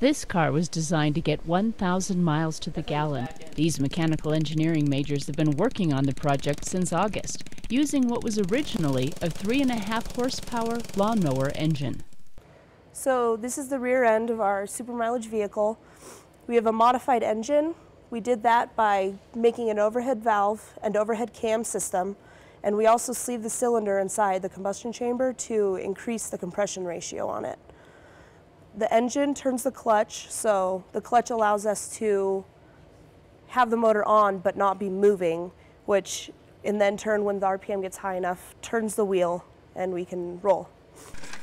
This car was designed to get 1,000 miles to the gallon. These mechanical engineering majors have been working on the project since August, using what was originally a 3.5 horsepower lawnmower engine. So this is the rear end of our super mileage vehicle. We have a modified engine. We did that by making an overhead valve and overhead cam system, and we also sleeve the cylinder inside the combustion chamber to increase the compression ratio on it. The engine turns the clutch, so the clutch allows us to have the motor on but not be moving, which in then turn, when the RPM gets high enough, turns the wheel and we can roll.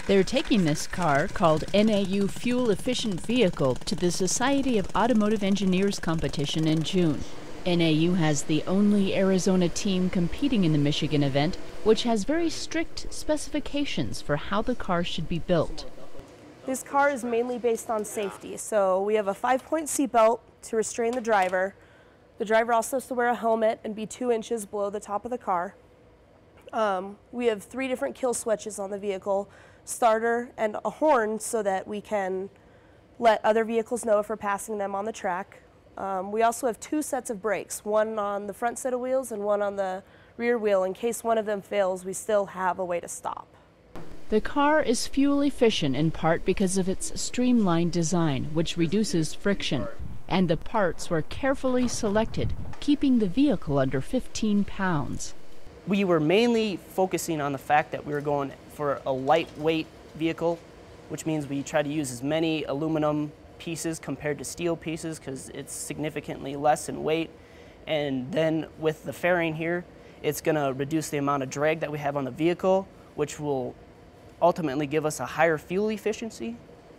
They're taking this car, called NAU Fuel Efficient Vehicle, to the Society of Automotive Engineers competition in June. NAU has the only Arizona team competing in the Michigan event, which has very strict specifications for how the car should be built. This car is mainly based on safety, so we have a 5-point seatbelt to restrain the driver. The driver also has to wear a helmet and be 2 inches below the top of the car. We have 3 different kill switches on the vehicle, starter and a horn, so that we can let other vehicles know if we're passing them on the track. We also have 2 sets of brakes, one on the front set of wheels and one on the rear wheel. In case one of them fails, we still have a way to stop. The car is fuel efficient in part because of its streamlined design, which reduces friction, and the parts were carefully selected, keeping the vehicle under 15 pounds. We were mainly focusing on the fact that we were going for a lightweight vehicle, which means we try to use as many aluminum pieces compared to steel pieces because it's significantly less in weight. And then with the fairing here, it's going to reduce the amount of drag that we have on the vehicle, which will ultimately give us a higher fuel efficiency.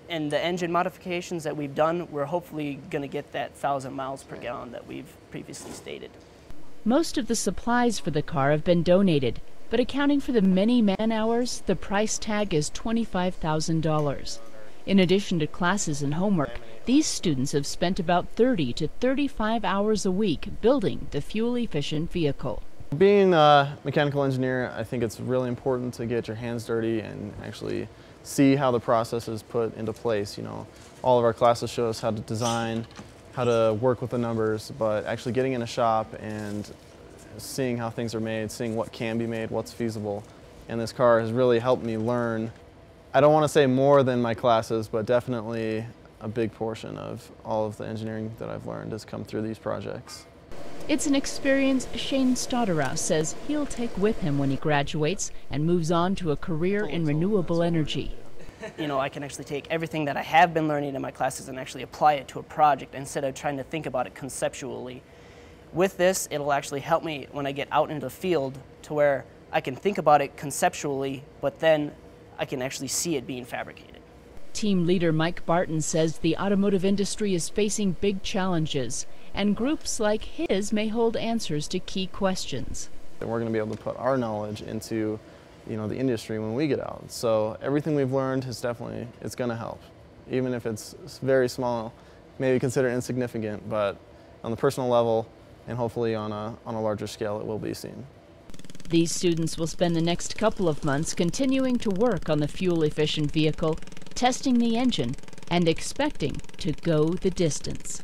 And the engine modifications that we've done, we're hopefully going to get that 1,000 miles per gallon that we've previously stated. Most of the supplies for the car have been donated, but accounting for the many man-hours, the price tag is $25,000. In addition to classes and homework, these students have spent about 30 to 35 hours a week building the fuel-efficient vehicle. Being a mechanical engineer, I think it's really important to get your hands dirty and actually see how the process is put into place. You know, all of our classes show us how to design, how to work with the numbers, but actually getting in a shop and seeing how things are made, seeing what can be made, what's feasible. And this car has really helped me learn, I don't want to say more than my classes, but definitely a big portion of all of the engineering that I've learned has come through these projects. It's an experience Shane Stodderow says he'll take with him when he graduates and moves on to a career in renewable energy. You know, I can actually take everything that I have been learning in my classes and actually apply it to a project instead of trying to think about it conceptually. With this, it'll actually help me when I get out into the field to where I can think about it conceptually, but then I can actually see it being fabricated. Team leader Mike Barton says the automotive industry is facing big challenges, and groups like his may hold answers to key questions. And we're going to be able to put our knowledge into, you know, the industry when we get out. So everything we've learned is definitely, it's going to help. Even if it's very small, maybe consider insignificant, but on the personal level and hopefully on a larger scale it will be seen. These students will spend the next couple of months continuing to work on the fuel-efficient vehicle, testing the engine, and expecting to go the distance.